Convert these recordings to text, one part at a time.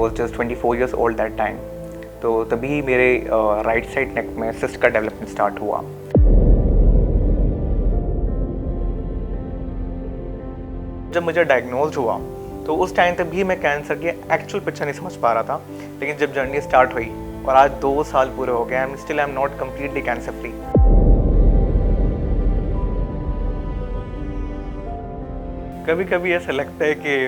Was just 24 years old that time. तो तभी मेरे राइट साइड नेक में सिस्ट का डेवलपमेंट स्टार्ट हुआ। जब मुझे डायग्नोज हुआ तो उस टाइम तक भी मैं कैंसर की एक्चुअल पिक्चर नहीं समझ पा रहा था, लेकिन जब जर्नी स्टार्ट हुई और आज 2 साल पूरे हो गए, I am not completely cancer free. कभी कभी ऐसा लगता है कि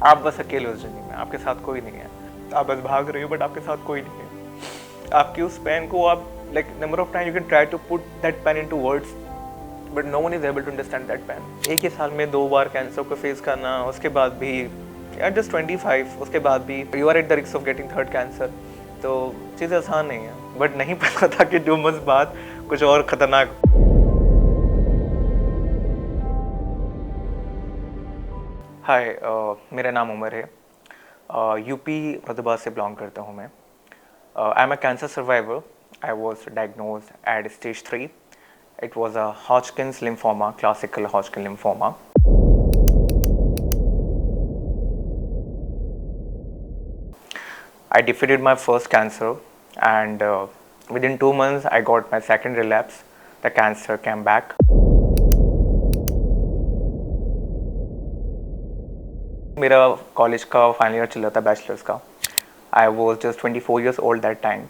आप बस अकेले उस जर्नी में, आपके साथ कोई नहीं है, आप बस भाग रहे हो बट आपके साथ कोई नहीं है। आपकी उस पेन को आप like number of time you can try to put that pain into words but no one is able to understand that pain. एक ही साल में 2 बार कैंसर को फेस करना, उसके बाद भी एट जस्ट 25, उसके बाद भी you are at the risk of getting third cancer. तो चीज़ें आसान नहीं है, बट नहीं पता था कि 2 मंथ बाद कुछ और खतरनाक। हाय, मेरा नाम उमर है। यूपी मुरादाबाद से बिलोंग करता हूँ मैं। I am a cancer survivor. I was diagnose at stage 3। It was a Hodgkin's lymphoma, classical Hodgkin lymphoma. I defeated my first cancer, and within 2 months I got my second relapse. The cancer came back. मेरा college का final year चल रहा था, bachelors का। I was just 24 years old that time.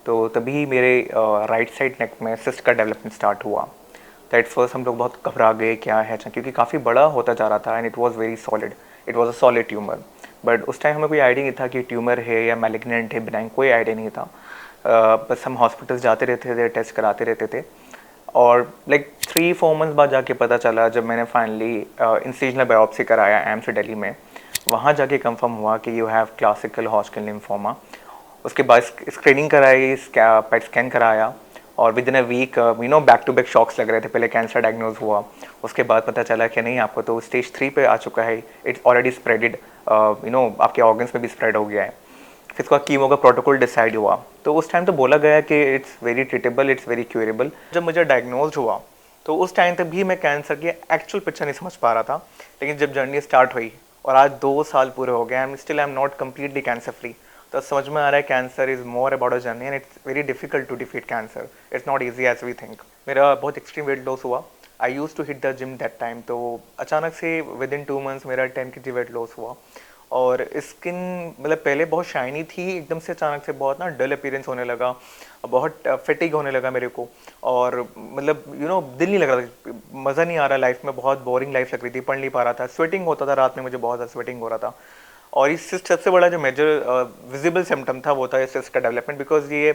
तो तभी मेरे right side नेक में सिस्ट का डेवलपमेंट स्टार्ट हुआ। तो एट फर्स्ट हम लोग बहुत घबरा गए, क्या है, क्योंकि काफ़ी बड़ा होता जा रहा था and it was very solid. It was a solid tumour, but उस टाइम हमें कोई आइडिया नहीं था कि ट्यूमर है या मैलिग्नेंट है, बिनाइन, कोई आइडिया नहीं था। बस हम हॉस्पिटल्स जाते रहते थे, टेस्ट कराते रहते थे। और लाइक 3-4 मंथ्स बाद जाके पता चला, जब मैंने फाइनली इंसिजनल बायोप्सी कराया एम्स दिल्ली में, वहाँ जाके कंफर्म हुआ कि you have classical Hodgkin lymphoma. उसके बाद स्क्रीनिंग कराई, पेट स्कैन कराया, और within a week back to back shocks लग रहे थे। पहले कैंसर डायग्नोज हुआ, उसके बाद पता चला कि नहीं, आपको तो स्टेज 3 पे आ चुका है, इट्स ऑलरेडी स्प्रेडेड, आपके ऑर्गन्स में भी स्प्रेड हो गया है। फिर उसका कीमो का प्रोटोकॉल डिसाइड हुआ। तो उस टाइम तो बोला गया कि it's very treatable, it's very curable. जब मुझे डायग्नोज हुआ तो उस टाइम तक भी मैं कैंसर की एक्चुअल पिक्चर नहीं समझ पा रहा था, लेकिन जब जर्नी स्टार्ट हुई और आज 2 साल पूरे हो गए, I am not completely cancer free. तो समझ में आ रहा है cancer is more about a journey and it's very difficult to defeat cancer. It's not easy as we think. मेरा बहुत एक्सट्रीम वेट लॉस हुआ। I use to hit the gym that time. तो अचानक से विद इन 2 मंथ्स मेरा 10 kg wait loss हुआ, और skin मतलब पहले बहुत शाइनी थी, एकदम से अचानक से बहुत ना डल अपीयरेंस होने लगा, बहुत फैटिग होने लगा मेरे को। और मतलब दिल नहीं लग रहा था, मज़ा नहीं आ रहा लाइफ में, बहुत बोरिंग लाइफ लग रही थी, पढ़ नहीं पा रहा था, स्वेटिंग होता था रात में, मुझे बहुत ज़्यादा स्वेटिंग हो रहा था। और इस सिस्ट सबसे बड़ा जो मेजर विजिबल सिम्टम था वो था इस सिस्ट का डेवलपमेंट, बिकॉज ये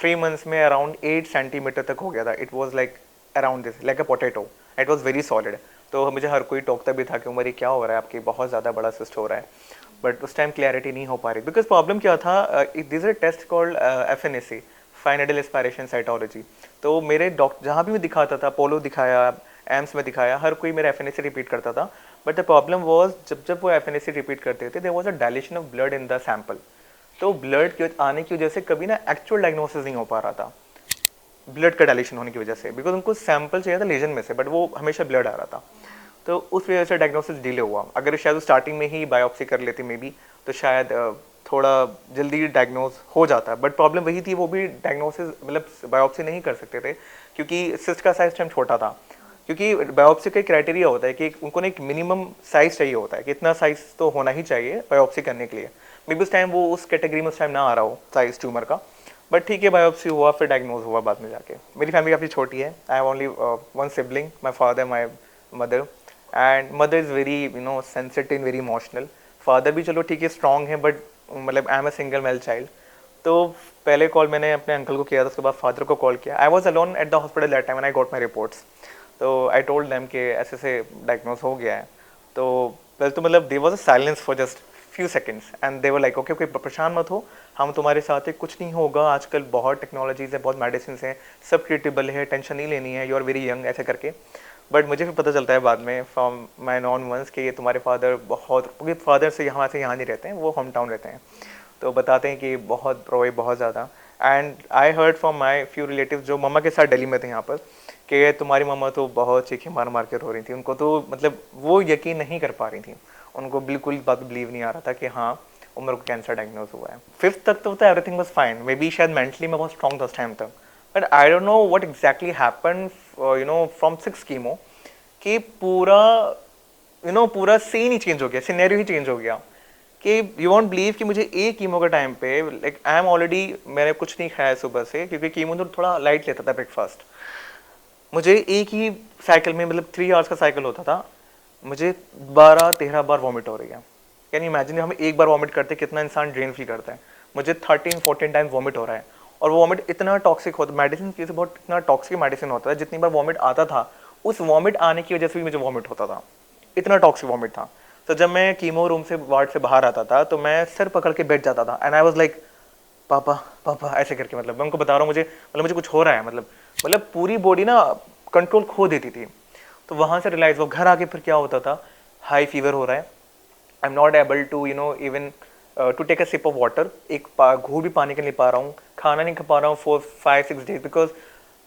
3 मंथ्स में अराउंड 8 सेंटीमीटर तक हो गया था। It was like around this, like a potato. It was very solid. तो मुझे हर कोई टोकता भी था कि उमर ये क्या हो रहा है, आपकी बहुत ज़्यादा बड़ा सिस्ट हो रहा है। बट उस टाइम क्लैरिटी नहीं हो पा रही, बिकॉज प्रॉब्लम क्या था, this a test called FNAC, fine needle aspiration cytology. तो मेरे डॉक्टर जहाँ भी मैं दिखाता था, पोलो दिखाया, एम्स में दिखाया, हर कोई मेरा FNAC रिपीट करता था। बट द प्रॉब्लम वॉज, जब वो FNAC रिपीट करते थे, there was a dilation of blood in the sample. तो ब्लड के आने की वजह से कभी ना एक्चुअल डायग्नोसिस नहीं हो पा रहा था, ब्लड का डायलेशन होने की वजह से, बिकॉज उनको सैंपल चाहिए था लीजन में से, बट वो हमेशा ब्लड आ रहा था। तो उस वजह से डायग्नोसिस डिले हुआ। अगर शायद स्टार्टिंग में ही बायोप्सी कर लेते मे बी, तो शायद थोड़ा जल्दी डायग्नोज हो जाता। बट प्रॉब्लम वही थी, वो भी डायग्नोसिस मतलब बायोप्सी नहीं कर सकते थे, क्योंकि सिस्ट का साइज टाइम छोटा था। क्योंकि बायोप्सी का क्राइटेरिया होता है कि उनको ना एक मिनिमम साइज चाहिए होता है कि इतना साइज तो होना ही चाहिए बायोप्सी करने के लिए। मे बी उस टाइम वो उस कैटेगरी में उस टाइम ना आ रहा हो साइज ट्यूमर का। बट ठीक है, बायोप्सी हुआ, फिर डायग्नोज हुआ बाद में जाके। मेरी फैमिली काफ़ी छोटी है। I have only one sibling, my father, my mother. And mother is very sensitive, very emotional. Father भी चलो ठीक है, स्ट्रॉन्ग है, बट मतलब I am a single male child. तो पहले कॉल मैंने अपने अंकल को किया था, उसके बाद फादर को कॉल किया। I was alone at the hospital that time and I got my reports. तो आई टोल्ड देम कि ऐसे से डायग्नोज हो गया है। तो पहले तो मतलब there was a silence for just few seconds and they were like okay okay, परेशान मत हो, हम तुम्हारे साथ है, कुछ नहीं होगा, आजकल बहुत टेक्नोलॉजीज़ है, बहुत मेडिसिन हैं, सब ट्रीटेबल है, टेंशन नहीं लेनी है, यू आर वेरी यंग, ऐसे करके। बट मुझे फिर पता चलता है बाद में फ्रॉम माई नॉन वंस कि ये तुम्हारे फादर बहुत, क्योंकि फादर से यहाँ नहीं रहते हैं, वो होम टाउन रहते हैं। तो बताते हैं कि बहुत प्रो, बहुत ज़्यादा। And I heard from my few relative जो मम्मा के साथ दिल्ली में थे यहाँ पर, कि तुम्हारी मम्मा तो बहुत चीखें मार मार के रो रही थी। उनको तो मतलब वो यकीन नहीं कर पा रही थी, उनको बिल्कुल बात बिलीव नहीं आ रहा था कि हाँ उमर को कैंसर डायग्नोज हुआ है। 5th तक तो everything was fine, may be शायद मेंटली मैं बहुत स्ट्रॉन्ग था उस टाइम तक, but I don't know what exactly happened from 6 chemo कि पूरा पूरा सीन ही चेंज हो गया, सिनेरियो ही चेंज हो गया कि यू वॉन्ट बिलीव कि मुझे एक कीमो के टाइम पे लाइक आई एम ऑलरेडी, मैंने कुछ नहीं खाया सुबह से क्योंकि कीमो तो थोड़ा लाइट लेता था ब्रेकफास्ट। मुझे एक ही साइकिल में मतलब 3 आवर्स का साइकिल होता था, मुझे 12-13 बार वॉमिट हो रही है। कैन यू इमेजिन, हम एक बार वॉमिट करते कितना इंसान ड्रेन फील करता है। मुझे 13-14 टाइम वॉमिट हो रहा है और वो वॉमिट इतना टॉक्सिक होता, मेडिसिन की बहुत इतना टॉक्सिक मेडिसिन होता है, जितनी बार वॉमिट आता था उस वॉमिट आने की वजह से भी मुझे वॉमिट होता था, इतना टॉक्सिक वॉमिट था। तो जब मैं कीमो रूम से वार्ड से बाहर आता था तो मैं सर पकड़ के बैठ जाता था एंड आई वाज लाइक पापा पापा ऐसे करके, मतलब मैं उनको बता रहा हूँ मुझे कुछ हो रहा है, मतलब पूरी बॉडी ना कंट्रोल खो देती थी। तो वहाँ से रियलाइज वो घर आके फिर क्या होता था, हाई फीवर हो रहा है, I am not able to even to take a sip of water, एक घूंट भी पानी के नहीं पा रहा हूँ, खाना नहीं खा पा रहा हूँ 4-5-6 days because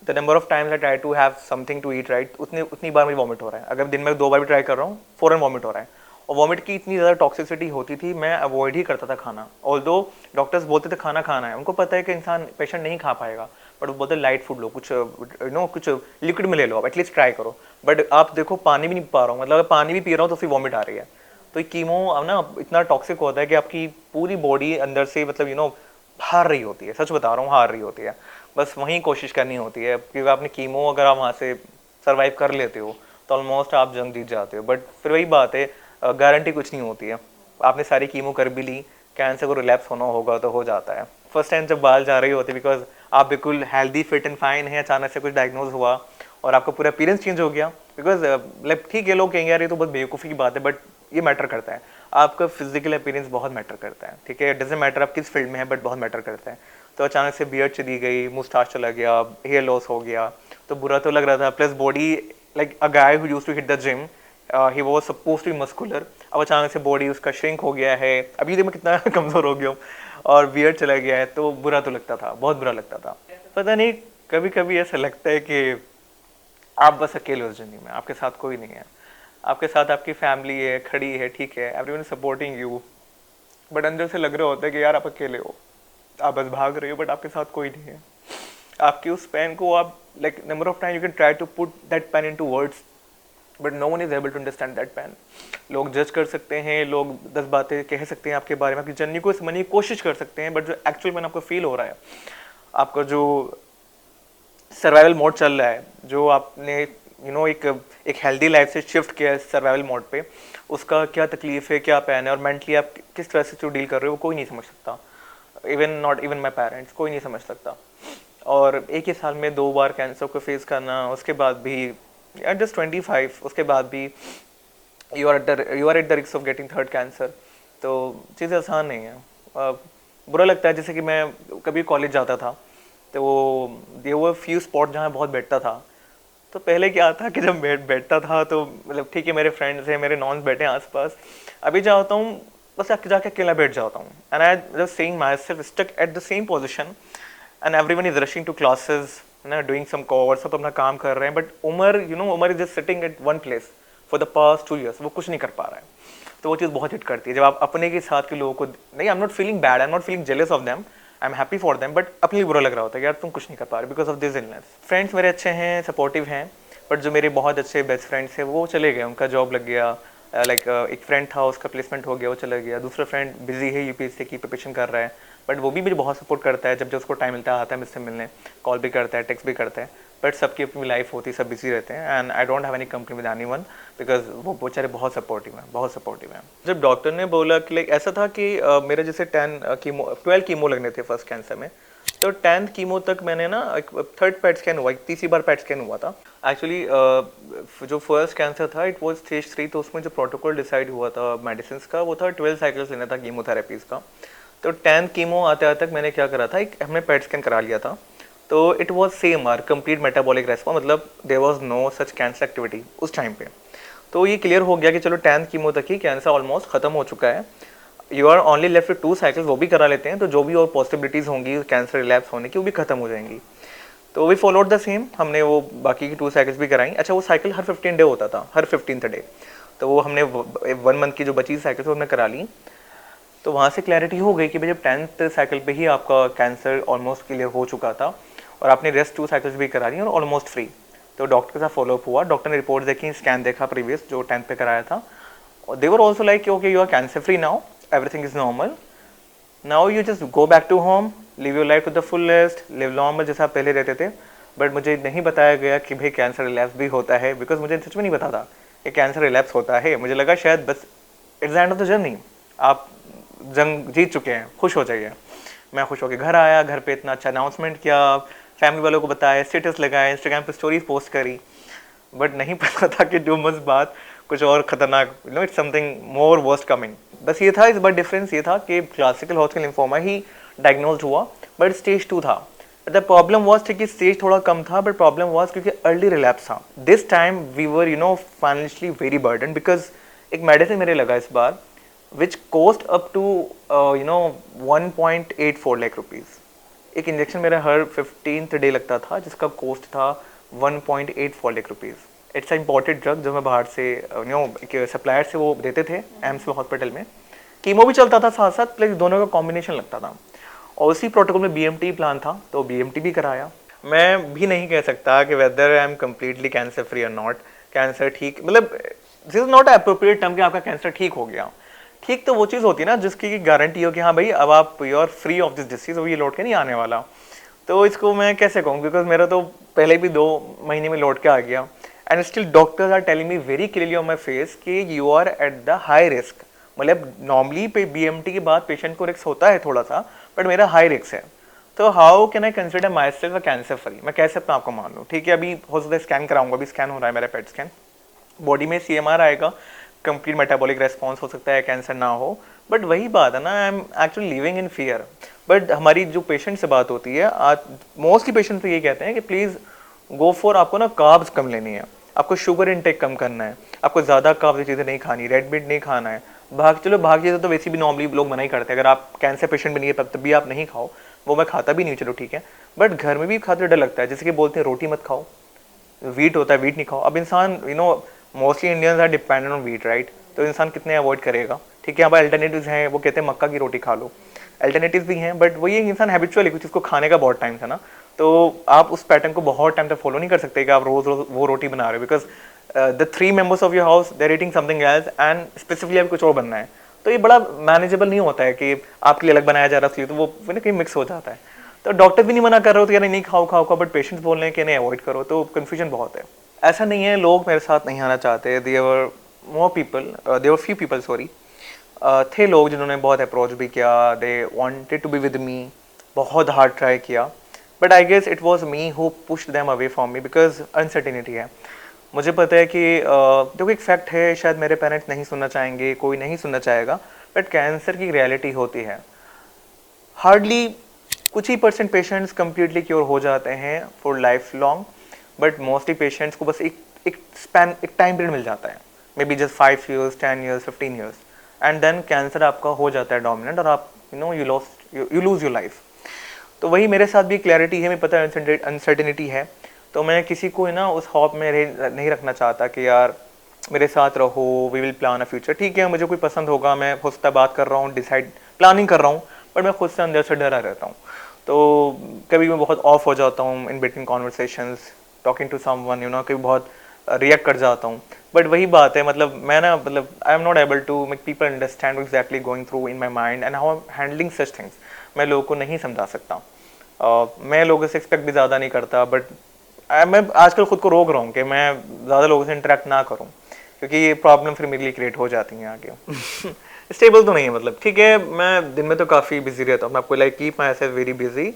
the number of times I try to have something to eat right, उतनी बार मुझे वॉमिट हो रहा है। अगर दिन में 2 बार भी ट्राई कर रहा हूँ फ़ौरन वॉमिट हो रहा है। और वॉमिट की इतनी ज़्यादा टॉक्सिसिटी होती थी, मैं अवॉइड ही करता था खाना। ऑल्दो डॉक्टर्स बोलते थे खाना खाना है, उनको पता है कि इंसान पेशेंट नहीं खा पाएगा, बट वो बोलते लाइट फूड लो, कुछ कुछ लिक्विड में ले लो, आप एटलीस्ट ट्राई करो। बट आप देखो पानी भी नहीं पा रहा हूँ, मतलब अगर पानी भी पी रहा हूँ तो फिर वॉमिट आ रही है। तो कीमो अब ना इतना टॉक्सिक होता है कि आपकी पूरी बॉडी अंदर से मतलब हार रही होती है, सच बता रहा हूँ हार रही होती है। बस वहीं कोशिश करनी होती है क्योंकि आपने कीमो अगर आप वहाँ से सर्वाइव कर लेते हो तो ऑलमोस्ट आप जंग जीत जाते हो। बट फिर वही बात है, गारंटी कुछ नहीं होती है। आपने सारी कीमो कर भी ली, कैंसर को रिलैप्स होना होगा तो हो जाता है। फर्स्ट टाइम जब बाल जा रही होती है बिकॉज आप बिल्कुल हेल्दी फिट एंड फाइन है, अचानक से कुछ डायग्नोज हुआ और आपका पूरा अपीयरेंस चेंज हो गया। बिकॉज लाइक ठीक है, लोग कहेंगे यार ये तो बहुत बेवकूफ़ी की बात है, बट ये मैटर करता है, आपका फिजिकल अपीयरेंस बहुत मैटर करता है। ठीक है, डजेंट मैटर आप किस फील्ड में है, बट बहुत मैटर करता है। तो अचानक से बियर्ड चली गई, मुस्टाच चला गया, हेयर लॉस हो गया, तो बुरा तो लग रहा था। Plus body like a guy who used to hit the gym, he was suppose to be muscular, अब अचानक से बॉडी उसका श्रिंक हो गया है, अभी देखो मैं कितना कमज़ोर हो गया हूँ, और बियर्ड चला गया है, तो बुरा तो लगता था, बहुत बुरा लगता था। पता नहीं, कभी कभी ऐसा लगता है कि आप बस अकेले हो जिंदगी में, आपके साथ कोई नहीं है। आपके साथ आपकी फैमिली है, खड़ी है, ठीक है, everyone is supporting you, but अंदर से लग रहा होता है कि यार आप अकेले हो, आप बस भाग रहे हो, बट आपके साथ कोई नहीं है। आपकी उस पेन को आप like number of time you can try to put that pain into words, but no one is able to understand that pain. लोग जज कर सकते हैं, लोग 10 बातें कह सकते हैं आपके बारे में, आपकी जर्नी को समझने की कोशिश कर सकते हैं, बट जो एक्चुअल में आपको फील हो रहा है, आपका जो सर्वाइवल मोड चल रहा है, जो आपने एक हेल्दी लाइफ से शिफ्ट किया है सर्वाइवल मोड पे, उसका क्या तकलीफ है, क्या पैन है, और मेंटली आप किस तरह से जो डील कर रहे हो वो कोई नहीं समझ सकता। नॉट इवन माई पेरेंट्स, कोई नहीं समझ सकता। और एक ही साल में 2 बार कैंसर को फेस करना, उसके बाद भी एट जस्ट 25, उसके बाद भी you are at the risk of getting third cancer. तो चीज़ें आसान नहीं है। बुरा लगता है, जैसे कि मैं कभी कॉलेज जाता था तो वो फ्यू स्पॉट जहाँ बहुत बैठता था, तो पहले क्या था कि जब बैठता था तो मतलब ठीक है, मेरे फ्रेंड्स हैं, मेरे नॉन्स बैठे हैं आसपास, अभी जाता हूँ बस जाके अकेला बैठ जाता हूँ, and I just saying myself stuck at the same position, and everyone is rushing to classes, ना डूइंग सम कोर्स, सब अपना काम कर रहे हैं, but Umar is just sitting at one place for the past 2 years, वो कुछ नहीं कर पा रहा है। तो वो चीज़ बहुत हिट करती है जब आप अपने के साथ के लोगों को, नहीं आई am not feeling bad, I am not feeling jealous of them, I am happy for them, but अपने लिए बुरा लग रहा होता है यार तुम कुछ नहीं कर पा रहे because of this illness. Friends मेरे अच्छे हैं, सपोर्टिव हैं, बट जो मेरे बहुत अच्छे बेस्ट फ्रेंड्स हैं वो चले गए, उनका जॉब लग गया। एक फ्रेंड था, उसका प्लेसमेंट हो गया, वो चला गया। दूसरा फ्रेंड बिजी है, यूपीएससी की प्रिपरेशन कर रहा है, बट वो भी मुझे बहुत सपोर्ट करता है, जब उसको टाइम मिलता है आता है मुझसे मिलने, कॉल भी करता है, टेक्स्ट भी करता है, बट सबकी अपनी लाइफ होती है, सब बिजी रहते हैं, and I don't have any company with anyone because वो बेचारे बहुत सपोर्टिव हैं, बहुत सपोर्टिव हैं। जब डॉक्टर ने बोला कि लाइक ऐसा था कि मेरे जैसे 12 कीमो लगने थे फर्स्ट कैंसर में, तो 10th कीमो तक मैंने ना एक थर्ड पैट स्कैन हुआ, तीसरी बार पैट स्कैन हुआ था। एक्चुअली जो फर्स्ट कैंसर था इट वाज स्टेज 3, तो उसमें जो प्रोटोकॉल डिसाइड हुआ था मेडिसिन का वो था 12 साइकिल्स लेना था कीमोथेरेपीज़ का। तो 10th कीमो आते आते तक मैंने क्या करा था, एक हमने पैट स्कैन करा लिया था, तो it was same R complete metabolic response, मतलब there was no such cancer activity उस टाइम पे। तो ये क्लियर हो गया कि चलो 10th कीमो तक ही कैंसर ऑलमोस्ट खत्म हो चुका है, you are only left with 2 cycles, वो भी करा लेते हैं, तो जो भी और पॉसिबिलिटीज़ होंगी कैंसर रिलैप्स होने की वो भी खत्म हो जाएंगी। तो वी फॉलोड द सेम, हमने वो बाकी की 2 साइकिल्स भी कराई। अच्छा, वो साइकिल हर 15 डे होता था, हर 15th डे, तो वो हमने 1 मंथ की जो बची साइकिल वो हमने करा ली। तो वहाँ से क्लैरिटी हो गई कि भाई जब 10th साइकिल पे ही आपका कैंसर ऑलमोस्ट क्लियर हो चुका था और आपने रेस्ट 2 साइकिल्स भी करा दी और ऑलमोस्ट फ्री, तो डॉक्टर के साथ फॉलोअप हुआ, डॉक्टर ने रिपोर्ट देखी, स्कैन देखा प्रीवियस जो 10th पे कराया था, they were also like okay you are cancer free now, everything is normal, now you just go back to home, live your life to the fullest, live normal जैसा आप पहले रहते थे। बट मुझे नहीं बताया गया कि भाई कैंसर रिलैप्स भी होता है, बिकॉज मुझे सच में नहीं पता था कि कैंसर रिलैप्स होता है। मुझे लगा शायद बस it's end of the journey, आप जंग जीत चुके हैं, खुश हो जाइए। मैं खुश होकर घर आया, घर पे इतना अच्छा अनाउंसमेंट किया, फैमिली वालों को बताया, स्टेटस लगाया, इंस्टाग्राम पे स्टोरीज पोस्ट करी, बट नहीं पता था कि 2 मंथ्स बाद कुछ और खतरनाक, it's something more worst coming. बस ये था, इस बार डिफरेंस ये था कि क्लासिकल हॉस्किन लिम्फोमा ही डायग्नोज हुआ, बट स्टेज 2 था। द प्रॉब्लम वॉज कि स्टेज थोड़ा कम था, बट प्रॉब्लम वॉज क्योंकि अर्ली रिलैप्स था। This time we were financially very burden, because एक मेडिसिन मेरे लगा इस बार which cost up to 1.84 lakh rupees. एक इंजेक्शन मेरा हर 15th डे लगता था जिसका कोस्ट था 1.84 lakh rupees. It's a imported drug जो मैं बाहर से एक सप्लायर से वो देते थे एम्स हॉस्पिटल में। कीमो भी चलता था साथ साथ, प्लस दोनों का कॉम्बिनेशन लगता था। और उसी प्रोटोकॉल में BMT प्लान था, तो BMT भी कराया। मैं भी नहीं कह सकता कि whether I am completely cancer free और नॉट। कैंसर ठीक, मतलब this is not appropriate term कि आपका कैंसर ठीक हो गया। ठीक तो वो चीज़ होती है ना जिसकी गारंटी हो कि हाँ भाई अब आप you are free of this disease, वो ये लौट के नहीं आने वाला। तो इसको मैं कैसे कहूँ, बिकॉज मेरा तो पहले भी 2 महीने में लौट के आ गया, and still doctors are telling me very clearly on my face कि you are at the high risk. मतलब नॉर्मली पे BMT के बाद पेशेंट को रिस्क होता है थोड़ा सा, बट मेरा हाई रिस्क है। तो how can I consider my self a cancer free? मैं कैसे अपना आपको मान लूँ? ठीक है, अभी हो सकता है स्कैन कराऊंगा, अभी स्कैन हो रहा है मेरा पेट स्कैन, बॉडी में CMR आएगा, कंप्लीट मेटाबॉलिक रेस्पॉन्स हो सकता है, कैंसर ना हो। बट वही बात है ना, I am actually living in fear. But हमारी जो पेशेंट से बात होती है आज, मोस्टली पेशेंट तो ये कहते हैं कि प्लीज़ गो फॉर, आपको ना कार्ब्स कम लेनी है, आपको शुगर इनटेक कम करना है, आपको ज़्यादा कार्ब्स चीज़ें नहीं खानी, रेड मीट नहीं खाना है। भाग चीज़ें तो वैसे भी नॉर्मली लोग मना ही करते हैं, अगर आप कैंसर पेशेंट भी नहीं है तब भी आप नहीं खाओ, वो मैं खाता भी नहीं हूँ, चलो ठीक है। बट घर में भी खाते डर लगता है, जैसे कि बोलते हैं रोटी मत खाओ, वीट होता है वीट नहीं खाओ। अब इंसान mostly Indians are dependent on wheat, right? तो इंसान कितने अवॉइड करेगा? ठीक है, अब अल्टरनेटिव्स हैं, वो कहते हैं मक्का की रोटी खा लो, अल्टरनेटिव्स भी हैं, बट वही इंसान हैबिचुअली कुछ इसको खाने का बहुत टाइम था ना, तो आप उस पैटर्न को बहुत टाइम तक फॉलो नहीं कर सकते कि आप रोज रोज वो रोटी बना रहे हो, because the 3 members of your house there eating something else and specifically आपको कुछ और बनना है, तो ये बड़ा मैनेजेबल नहीं होता है कि आपके लिए अलग बनाया जा रहा है, इसलिए तो वो कहीं मिक्स हो जाता है। तो डॉक्टर भी नहीं मना कर रहे हो तो यार नहीं खाओ खाओ खाओ, बट पेशेंट्स बोल रहे हैं कि नहीं अवॉइड करो, तो कन्फ्यूजन बहुत है। ऐसा नहीं है लोग मेरे साथ नहीं आना चाहते, there more people, there few people sorry, थे लोग जिन्होंने बहुत अप्रोच भी किया, they wanted to be with me, बहुत हार्ड ट्राई किया, but I guess it was me who pushed them away from me, because uncertainty है। मुझे पता है कि देखो एक फैक्ट है, शायद मेरे पेरेंट्स नहीं सुनना चाहेंगे, कोई नहीं सुनना चाहेगा, बट कैंसर की रियलिटी होती है। हार्डली कुछ ही % पेशेंट्स कम्प्लीटली क्योर हो जाते हैं for life long, but mostly patients को बस एक स्पैन, एक टाइम पीरियड मिल जाता है, maybe just 5 years, 10 years, 15 years, and then cancer आपका हो जाता है डोमिनेंट और आप यू लूज योर लाइफ। तो वही मेरे साथ भी क्लैरिटी है, मैं पता है अनसर्टेनिटी है, तो मैं किसी को ना उस हॉप में नहीं रखना चाहता कि यार मेरे साथ रहो, we will plan a future. ठीक है, मुझे कोई पसंद होगा, मैं खुद से बात कर रहा हूँ, डिसाइड प्लानिंग कर रहा हूँ, बट मैं खुद से अंदर से डरा रहता हूँ। तो कभी मैं बहुत ऑफ हो जाता हूँ in between conversations, talking to someone, कभी बहुत रिएक्ट कर जाता हूँ। बट वही बात है, मतलब मैं ना, मतलब I am not able to make people understand exactly going through in my mind and how I am handling such things. मैं लोगों को नहीं समझा सकता, मैं लोगों से एक्सपेक्ट भी ज़्यादा नहीं करता, बट मैं आजकल खुद को रोक रहा हूँ कि मैं ज़्यादा लोगों से इंटरेक्ट ना करूँ, क्योंकि ये प्रॉब्लम फिर मेरे लिए क्रिएट हो जाती हैं आगे। स्टेबल तो नहीं है, मतलब ठीक है, मैं दिन में तो काफ़ी बिजी रहता हूँ, मैं आपको like keep myself very busy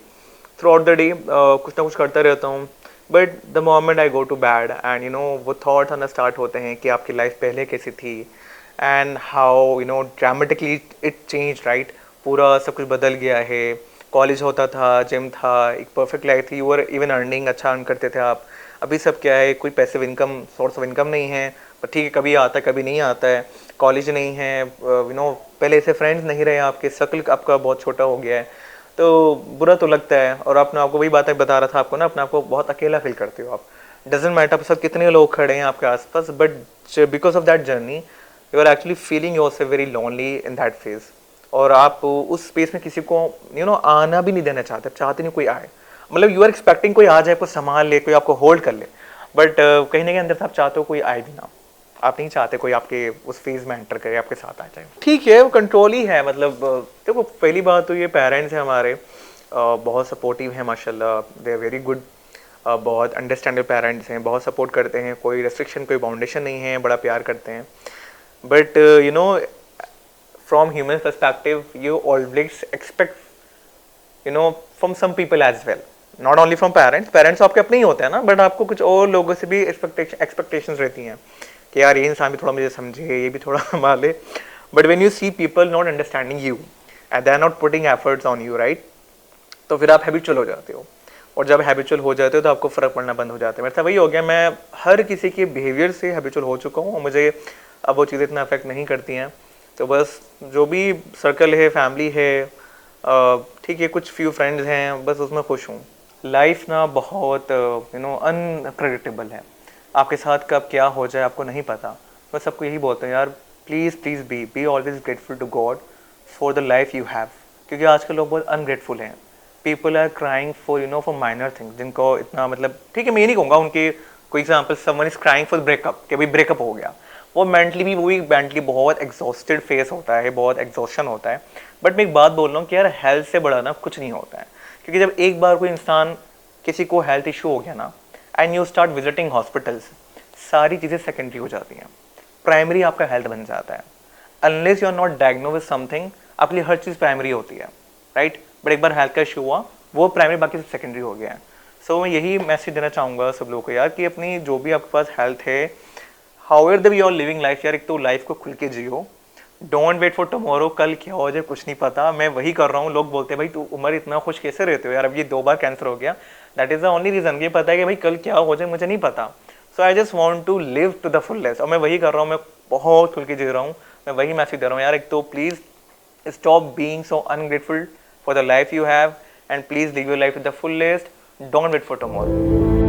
throughout the day, कुछ ना कुछ करता रहता हूँ। But the moment I go to bed and वो थॉट्स आना स्टार्ट होते हैं कि आपकी लाइफ पहले कैसी थी and how dramatically it change, right? पूरा सब कुछ बदल गया है। कॉलेज होता था, जिम था, एक परफेक्ट लाइफ थी, यू आर इवन अर्निंग, अच्छा अर्न करते थे आप। अभी सब क्या है, कोई passive income, source of income नहीं है, पर ठीक है कभी आता है कभी नहीं आता है। कॉलेज नहीं है, पहले से फ्रेंड्स नहीं रहे, आपके सर्कल आपका बहुत छोटा हो गया है, तो बुरा तो लगता है। और अपने आपको वही बातें बता रहा था आपको ना, अपने आपको बहुत अकेला फील करते हो आप। डजेंट मैटर आपके साथ कितने लोग खड़े हैं आपके आसपास, but because of that journey you are actually feeling yourself very lonely in that phase. और आप उस स्पेस में किसी को आना भी नहीं देना चाहते, चाहते नहीं कोई आए। मतलब यू आर एक्सपेक्टिंग कोई आ जाए, कोई संभाल ले, कोई आपको होल्ड कर ले, बट कहीं ना कहीं अंदर से आप चाहते हो कोई आए भी ना। आप नहीं चाहते कोई आपके उस फेज में एंटर करे, आपके साथ आ जाए। ठीक है, वो कंट्रोल ही है। मतलब देखो, पहली बात तो ये पेरेंट्स हैं हमारे, बहुत सपोर्टिव हैं माशाल्लाह, दे आर वेरी गुड, बहुत अंडरस्टैंडिंग पेरेंट्स हैं, बहुत सपोर्ट करते हैं, कोई रेस्ट्रिक्शन कोई बाउंडेशन नहीं है, बड़ा प्यार करते हैं। But from human perspective you always expect from some people as well, not only from parents आपके अपने ही होते हैं ना, बट आपको कुछ और लोगों से भी एक्सपेक्टेशंस रहती हैं कि यार ये इंसान भी थोड़ा मुझे समझे, ये भी थोड़ा संभाले। But when you see people not understanding you and they are not putting efforts on you, right, तो फिर आप हैबिचुअल हो जाते हो, और जब हैबिचुअल हो जाते हो तो आपको फ़र्क पड़ना बंद हो जाता है। मेरे साथ वही हो गया, मैं हर किसी के बिहेवियर से हैबिचुअल हो चुका हूँ और मुझे अब वो चीज़ें इतना अफेक्ट नहीं करती हैं। तो बस जो भी सर्कल है, फैमिली है, ठीक है, कुछ फ्यू फ्रेंड्स हैं, बस उसमें खुश हूँ। लाइफ ना बहुत अनप्रेडिक्टेबल है, आपके साथ कब क्या हो जाए आपको नहीं पता। मैं सबको यही बोलता हूँ यार, please please be always grateful to God for the life you have, क्योंकि आजकल लोग बहुत अनग्रेटफुल हैं। People are crying for for minor things, जिनको इतना मतलब, ठीक है मैं ये नहीं कहूँगा उनके, कोई example, someone is crying for breakup, कि भाई ब्रेकअप हो गया, वो मेंटली बहुत एग्जॉस्टेड फेस होता है, बहुत एग्जॉस्शन होता है। बट मैं एक बात बोल रहा हूँ कि यार हेल्थ से बड़ा ना कुछ नहीं होता है, क्योंकि जब एक बार कोई इंसान, किसी को हेल्थ इशू हो गया ना, and you start visiting hospitals, सारी चीज़ें सेकेंडरी हो जाती हैं, प्राइमरी आपका हेल्थ बन जाता है। Unless you are not diagnose with something, आपके लिए हर चीज़ प्राइमरी होती है, राइट, बट एक बार हेल्थ का इशू हुआ, वो प्राइमरी, बाकी सब सेकेंडरी हो गया है। सो मैं यही मैसेज देना चाहूँगा सब लोगों को यार, कि अपनी जो भी आपके पास हेल्थ है, however the you are living life, यार एक तो लाइफ को खुल के जियो, डोंट वेट फॉर टुमारो, कल क्या हो जाए कुछ नहीं पता। मैं वही कर रहा हूँ, लोग बोलते हैं भाई तू उम्र इतना खुश कैसे रहते हो यार, अब ये 2 बार कैंसर हो गया, that is the only reason, ये पता है कि भाई कल क्या हो जाए मुझे नहीं पता। So I just want to live to the fullest, और मैं वही कर रहा हूँ, मैं बहुत खुल के जी रहा हूँ, मैं वही मैसेज दे रहा हूँ यार, एक तो please stop being so ungrateful for the life you have, and please live your life to the fullest. Don't wait for tomorrow.